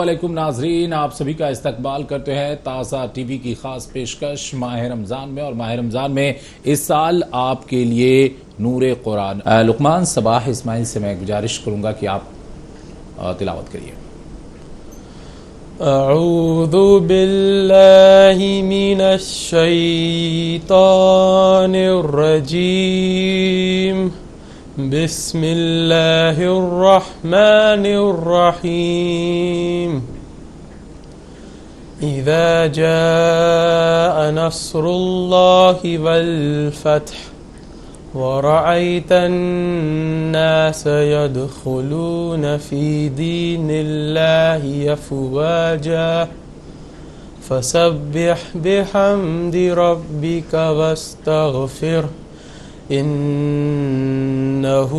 علیکم ناظرین، آپ سبھی کا استقبال کرتے ہیں تازہ ٹی وی کی خاص پیشکش ماہ رمضان میں، اور ماہ رمضان میں اس سال آپ کے لیے نور قرآن۔ لقمان صباح اسماعیل سے میں گزارش کروں گا کہ آپ تلاوت کریے۔ اعوذ باللہ من الشیطان الرجیم، بسم اللہ الرحمن الرحیم۔ اذا جاء نصر اللہ والفتح ورأيت الناس يدخلون في دين الله أفواجا فسبح بحمد ربك واستغفره إنه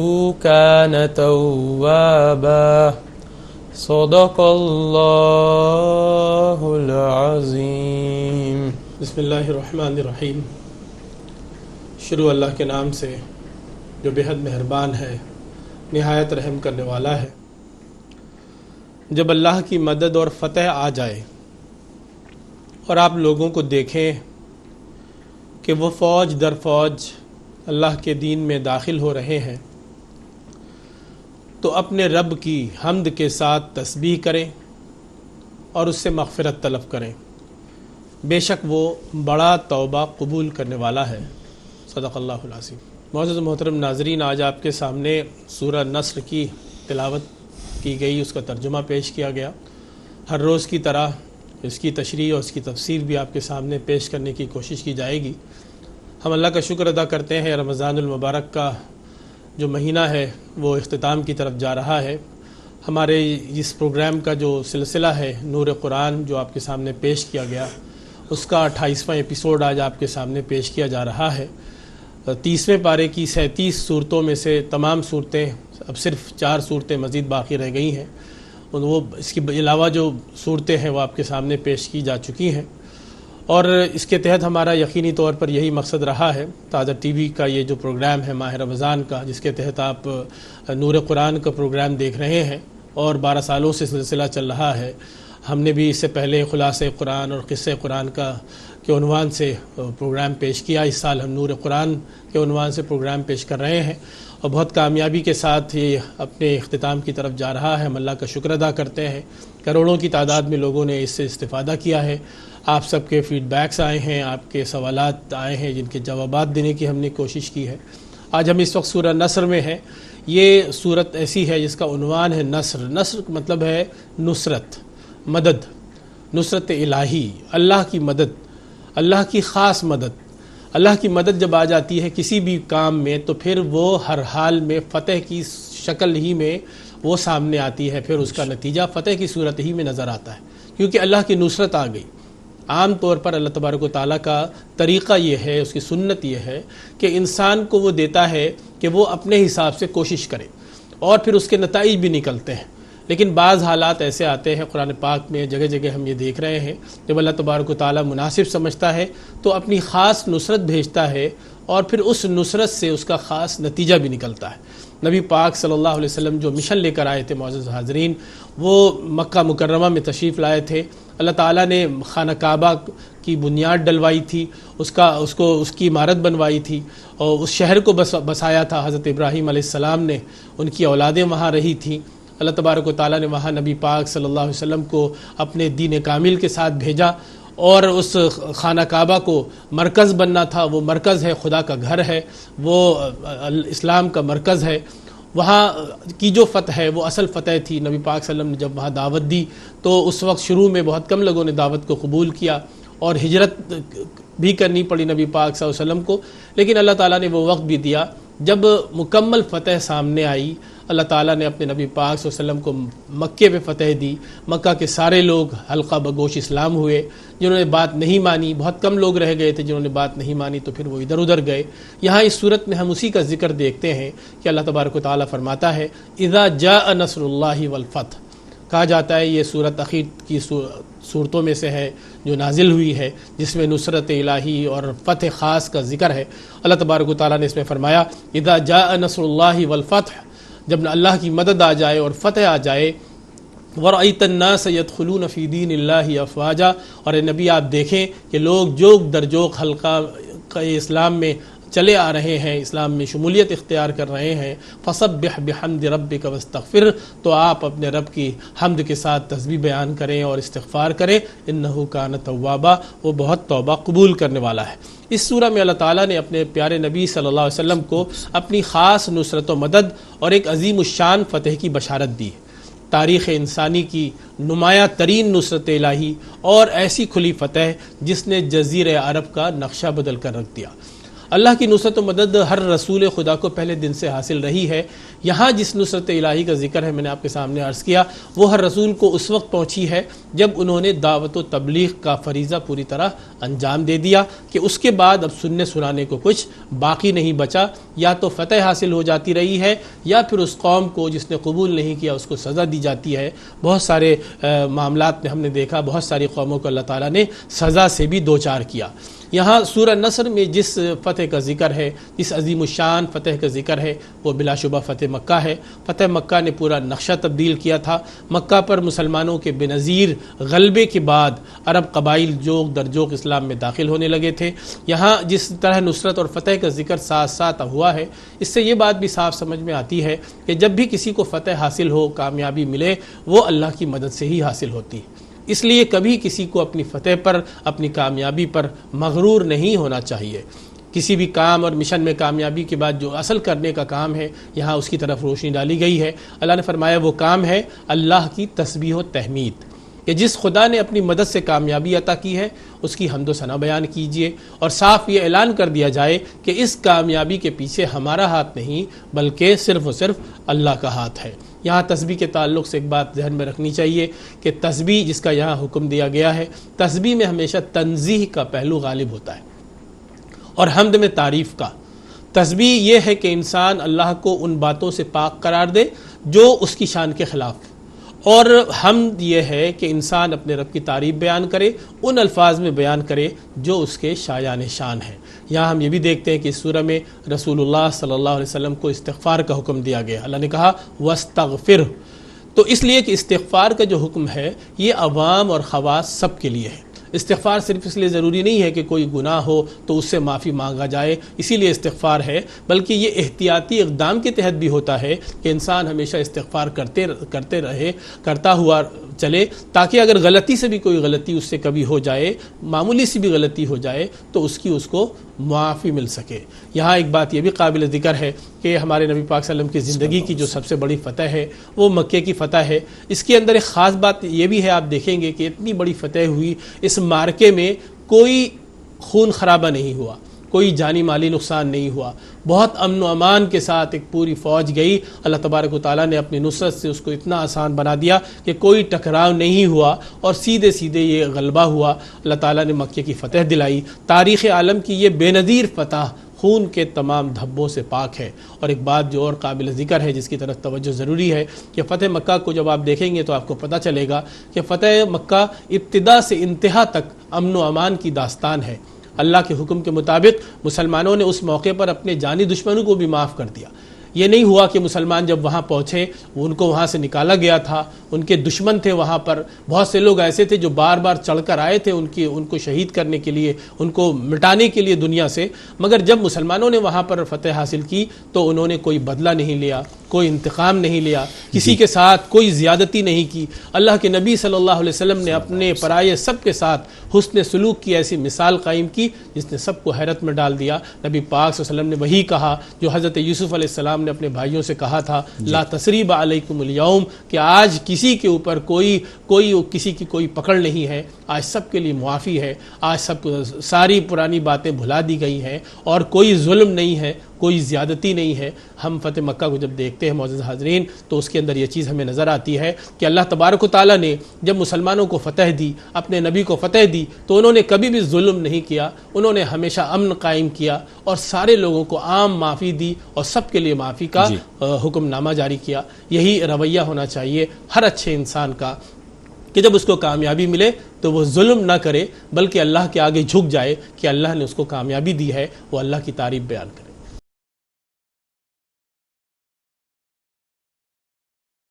كان توابا صدق الله العظيم۔ بسم اللہ الرحمن الرحیم۔ شروع اللہ کے نام سے جو بہت مہربان ہے، نہایت رحم کرنے والا ہے۔ جب اللہ کی مدد اور فتح آ جائے اور آپ لوگوں کو دیکھیں کہ وہ فوج در فوج اللہ کے دین میں داخل ہو رہے ہیں، تو اپنے رب کی حمد کے ساتھ تسبیح کریں اور اس سے مغفرت طلب کریں، بے شک وہ بڑا توبہ قبول کرنے والا ہے۔ صدق اللہ العظیم۔ معزز محترم ناظرین، آج آپ کے سامنے سورہ نصر کی تلاوت کی گئی، اس کا ترجمہ پیش کیا گیا۔ ہر روز کی طرح اس کی تشریح اور اس کی تفسیر بھی آپ کے سامنے پیش کرنے کی کوشش کی جائے گی۔ ہم اللہ کا شکر ادا کرتے ہیں، رمضان المبارک کا جو مہینہ ہے وہ اختتام کی طرف جا رہا ہے۔ ہمارے اس پروگرام کا جو سلسلہ ہے نور قرآن، جو آپ کے سامنے پیش کیا گیا، اس کا 28واں ایپیسوڈ آج آپ کے سامنے پیش کیا جا رہا ہے۔ 30ویں پارے کی 37 صورتوں میں سے تمام صورتیں، اب صرف 4 صورتیں مزید باقی رہ گئی ہیں، وہ اس کے علاوہ جو صورتیں ہیں وہ آپ کے سامنے پیش کی جا چکی ہیں، اور اس کے تحت ہمارا یقینی طور پر یہی مقصد رہا ہے۔ تازہ ٹی وی کا یہ جو پروگرام ہے ماہ رمضان کا، جس کے تحت آپ نور قرآن کا پروگرام دیکھ رہے ہیں اور 12 سالوں سے سلسلہ چل رہا ہے۔ ہم نے بھی اس سے پہلے خلاصہ قرآن اور قصہ قرآن کے عنوان سے پروگرام پیش کیا۔ اس سال ہم نور قرآن کے عنوان سے پروگرام پیش کر رہے ہیں، اور بہت کامیابی کے ساتھ یہ اپنے اختتام کی طرف جا رہا ہے۔ ہم اللہ کا شکر ادا کرتے ہیں، کروڑوں کی تعداد میں لوگوں نے اس سے استفادہ کیا ہے۔ آپ سب کے فیڈ بیکس آئے ہیں، آپ کے سوالات آئے ہیں، جن کے جوابات دینے کی ہم نے کوشش کی ہے۔ آج ہم اس وقت سورہ نصر میں ہیں۔ یہ سورت ایسی ہے جس کا عنوان ہے نصر۔ نصر مطلب ہے نصرت، مدد، نصرت الہی، اللہ کی مدد، اللہ کی خاص مدد۔ اللہ کی مدد جب آ جاتی ہے کسی بھی کام میں، تو پھر وہ ہر حال میں فتح کی شکل ہی میں وہ سامنے آتی ہے، پھر اس کا نتیجہ فتح کی صورت ہی میں نظر آتا ہے، کیونکہ اللہ کی نصرت آ گئی۔ عام طور پر اللہ تبارک و تعالیٰ کا طریقہ یہ ہے، اس کی سنت یہ ہے کہ انسان کو وہ دیتا ہے کہ وہ اپنے حساب سے کوشش کرے، اور پھر اس کے نتائج بھی نکلتے ہیں۔ لیکن بعض حالات ایسے آتے ہیں قرآن پاک میں، جگہ جگہ ہم یہ دیکھ رہے ہیں، جب اللہ تبارک و تعالیٰ مناسب سمجھتا ہے تو اپنی خاص نصرت بھیجتا ہے، اور پھر اس نصرت سے اس کا خاص نتیجہ بھی نکلتا ہے۔ نبی پاک صلی اللہ علیہ وسلم جو مشن لے کر آئے تھے معزز حاضرین، وہ مکہ مکرمہ میں تشریف لائے تھے۔ اللہ تعالیٰ نے خانہ کعبہ کی بنیاد ڈلوائی تھی، اس کی عمارت بنوائی تھی، اور اس شہر کو بسایا تھا۔ حضرت ابراہیم علیہ السلام نے، ان کی اولادیں وہاں رہی تھیں۔ اللہ تبارک و تعالیٰ نے وہاں نبی پاک صلی اللہ علیہ وسلم کو اپنے دین کامل کے ساتھ بھیجا، اور اس خانہ کعبہ کو مرکز بننا تھا۔ وہ مرکز ہے، خدا کا گھر ہے، وہ اسلام کا مرکز ہے۔ وہاں کی جو فتح ہے وہ اصل فتح تھی۔ نبی پاک صلی اللہ علیہ وسلم نے جب وہاں دعوت دی تو اس وقت شروع میں بہت کم لوگوں نے دعوت کو قبول کیا، اور ہجرت بھی کرنی پڑی نبی پاک صلی اللہ علیہ وسلم کو۔ لیکن اللہ تعالیٰ نے وہ وقت بھی دیا جب مکمل فتح سامنے آئی۔ اللہ تعالیٰ نے اپنے نبی پاک صلی اللہ علیہ وسلم کو مکے پہ فتح دی۔ مکہ کے سارے لوگ حلقہ بگوش اسلام ہوئے۔ جنہوں نے بات نہیں مانی، بہت کم لوگ رہ گئے تھے جنہوں نے بات نہیں مانی، تو پھر وہ ادھر ادھر گئے۔ یہاں اس صورت میں ہم اسی کا ذکر دیکھتے ہیں کہ اللہ تبارک و تعالیٰ فرماتا ہے اذا جاء نصر اللہ والفتح۔ کہا جاتا ہے یہ صورت اخیر کی صورتوں میں سے ہے جو نازل ہوئی ہے، جس میں نصرت الہی اور فتح خاص کا ذکر ہے۔ اللہ تبارک و تعالیٰ نے اس میں فرمایا اذا جاء نصر اللہ والفتح، جب اللہ کی مدد آ جائے اور فتح آ جائے، وَرَأَيْتَ النَّاسَ يَدْخُلُونَ فِي دِينِ اللَّهِ أَفْوَاجًا، اور اے نبی آپ دیکھیں کہ لوگ جوک در جوک حلقہ اسلام میں چلے آ رہے ہیں، اسلام میں شمولیت اختیار کر رہے ہیں۔ فَسَبِّحْ بِحَمْدِ رَبِّكَ وَاسْتَغْفِرْ، تو آپ اپنے رب کی حمد کے ساتھ تسبیح بیان کریں اور استغفار کریں، إِنَّهُ كَانَ تَوَّابًا، وہ بہت توبہ قبول کرنے والا ہے۔ اس سورہ میں اللہ تعالیٰ نے اپنے پیارے نبی صلی اللہ علیہ وسلم کو اپنی خاص نصرت و مدد اور ایک عظیم الشان فتح کی بشارت دی ہے۔ تاریخ انسانی کی نمایاں ترین نصرت الہی اور ایسی کھلی فتح جس نے جزیرہ عرب کا نقشہ بدل کر رکھ دیا۔ اللہ کی نصرت و مدد ہر رسول خدا کو پہلے دن سے حاصل رہی ہے۔ یہاں جس نصرت الہی کا ذکر ہے، میں نے آپ کے سامنے عرض کیا، وہ ہر رسول کو اس وقت پہنچی ہے جب انہوں نے دعوت و تبلیغ کا فریضہ پوری طرح انجام دے دیا کہ اس کے بعد اب سننے سنانے کو کچھ باقی نہیں بچا، یا تو فتح حاصل ہو جاتی رہی ہے یا پھر اس قوم کو جس نے قبول نہیں کیا اس کو سزا دی جاتی ہے۔ بہت سارے معاملات میں ہم نے دیکھا بہت ساری قوموں کو اللہ تعالیٰ نے سزا سے بھی دوچار کیا۔ یہاں سورہ نصر میں جس فتح کا ذکر ہے، جس عظیم الشان فتح کا ذکر ہے، وہ بلا شبہ فتح مکہ ہے۔ فتح مکہ نے پورا نقشہ تبدیل کیا تھا۔ مکہ پر مسلمانوں کے بے نظیر غلبے کے بعد عرب قبائل جوک در جوک اسلام میں داخل ہونے لگے تھے۔ یہاں جس طرح نصرت اور فتح کا ذکر ساتھ ساتھ ہوا ہے، اس سے یہ بات بھی صاف سمجھ میں آتی ہے کہ جب بھی کسی کو فتح حاصل ہو، کامیابی ملے، وہ اللہ کی مدد سے ہی حاصل ہوتی ہے۔ اس لیے کبھی کسی کو اپنی فتح پر، اپنی کامیابی پر مغرور نہیں ہونا چاہیے۔ کسی بھی کام اور مشن میں کامیابی کے بعد جو اصل کرنے کا کام ہے، یہاں اس کی طرف روشنی ڈالی گئی ہے۔ اللہ نے فرمایا وہ کام ہے اللہ کی تسبیح و تحمید، کہ جس خدا نے اپنی مدد سے کامیابی عطا کی ہے اس کی حمد و ثنا بیان کیجئے، اور صاف یہ اعلان کر دیا جائے کہ اس کامیابی کے پیچھے ہمارا ہاتھ نہیں بلکہ صرف و صرف اللہ کا ہاتھ ہے۔ یہاں تسبیح کے تعلق سے ایک بات ذہن میں رکھنی چاہیے کہ تسبیح جس کا یہاں حکم دیا گیا ہے، تسبیح میں ہمیشہ تنزیہ کا پہلو غالب ہوتا ہے اور حمد میں تعریف کا۔ تسبیح یہ ہے کہ انسان اللہ کو ان باتوں سے پاک قرار دے جو اس کی شان کے خلاف، اور حمد یہ ہے کہ انسان اپنے رب کی تعریف بیان کرے، ان الفاظ میں بیان کرے جو اس کے شایان شان ہیں۔ یہاں ہم یہ بھی دیکھتے ہیں کہ اس سورہ میں رسول اللہ صلی اللہ علیہ وسلم کو استغفار کا حکم دیا گیا۔ اللہ نے کہا وَاسْتَغْفِرْ، تو اس لیے کہ استغفار کا جو حکم ہے یہ عوام اور خواص سب کے لیے ہے۔ استغفار صرف اس لیے ضروری نہیں ہے کہ کوئی گناہ ہو تو اس سے معافی مانگا جائے اسی لیے استغفار ہے، بلکہ یہ احتیاطی اقدام کے تحت بھی ہوتا ہے کہ انسان ہمیشہ استغفار کرتے رہے، کرتا ہوا چلے، تاکہ اگر غلطی سے بھی کوئی غلطی اس سے کبھی ہو جائے، معمولی سی بھی غلطی ہو جائے، تو اس کو معافی مل سکے۔ یہاں ایک بات یہ بھی قابل ذکر ہے کہ ہمارے نبی پاک صلی اللہ علیہ وسلم کی زندگی کی جو سب سے بڑی فتح ہے وہ مکے کی فتح ہے۔ اس کے اندر ایک خاص بات یہ بھی ہے، آپ دیکھیں گے کہ اتنی بڑی فتح ہوئی، اس معرکے میں کوئی خون خرابہ نہیں ہوا، کوئی جانی مالی نقصان نہیں ہوا، بہت امن و امان کے ساتھ ایک پوری فوج گئی۔ اللہ تبارک و تعالیٰ نے اپنی نصرت سے اس کو اتنا آسان بنا دیا کہ کوئی ٹکراؤ نہیں ہوا اور سیدھے سیدھے یہ غلبہ ہوا۔ اللہ تعالیٰ نے مکے کی فتح دلائی۔ تاریخ عالم کی یہ بے نظیر فتح خون کے تمام دھبوں سے پاک ہے۔ اور ایک بات جو اور قابل ذکر ہے جس کی طرف توجہ ضروری ہے کہ فتح مکہ کو جب آپ دیکھیں گے تو آپ کو پتہ چلے گا کہ فتح مکہ ابتدا سے انتہا تک امن و امان کی داستان ہے۔ اللہ کے حکم کے مطابق مسلمانوں نے اس موقع پر اپنے جانی دشمنوں کو بھی معاف کر دیا۔ یہ نہیں ہوا کہ مسلمان جب وہاں پہنچے ان کو وہاں سے نکالا گیا تھا، ان کے دشمن تھے وہاں پر، بہت سے لوگ ایسے تھے جو بار بار چڑھ کر آئے تھے ان کو شہید کرنے کے لیے، ان کو مٹانے کے لیے دنیا سے، مگر جب مسلمانوں نے وہاں پر فتح حاصل کی تو انہوں نے کوئی بدلہ نہیں لیا، کوئی انتقام نہیں لیا، کسی کے ساتھ کوئی زیادتی نہیں کی۔ اللہ کے نبی صلی اللہ علیہ وسلم نے اپنے پرائے سب کے ساتھ حسن سلوک کی ایسی مثال قائم کی جس نے سب کو حیرت میں ڈال دیا۔ نبی پاک صلی اللہ علیہ وسلم نے وہی کہا جو حضرت یوسف علیہ السلام نے اپنے بھائیوں سے کہا تھا، لا تثریب علیکم اليوم، کہ آج کسی کے اوپر کوئی کسی کی کوئی پکڑ نہیں ہے، آج سب کے لیے معافی ہے، آج سب ساری پرانی باتیں بھلا دی گئی ہیں اور کوئی ظلم نہیں ہے، کوئی زیادتی نہیں ہے۔ ہم فتح مکہ کو جب دیکھتے ہیں معزز حاضرین تو اس کے اندر یہ چیز ہمیں نظر آتی ہے کہ اللہ تبارک و تعالیٰ نے جب مسلمانوں کو فتح دی، اپنے نبی کو فتح دی، تو انہوں نے کبھی بھی ظلم نہیں کیا، انہوں نے ہمیشہ امن قائم کیا اور سارے لوگوں کو عام معافی دی اور سب کے لیے معافی کا حکم نامہ جاری کیا۔ یہی رویہ ہونا چاہیے ہر اچھے انسان کا کہ جب اس کو کامیابی ملے تو وہ ظلم نہ کرے بلکہ اللہ کے آگے جھک جائے کہ اللہ نے اس کو کامیابی دی ہے، وہ اللہ کی تعریف بیان کرے۔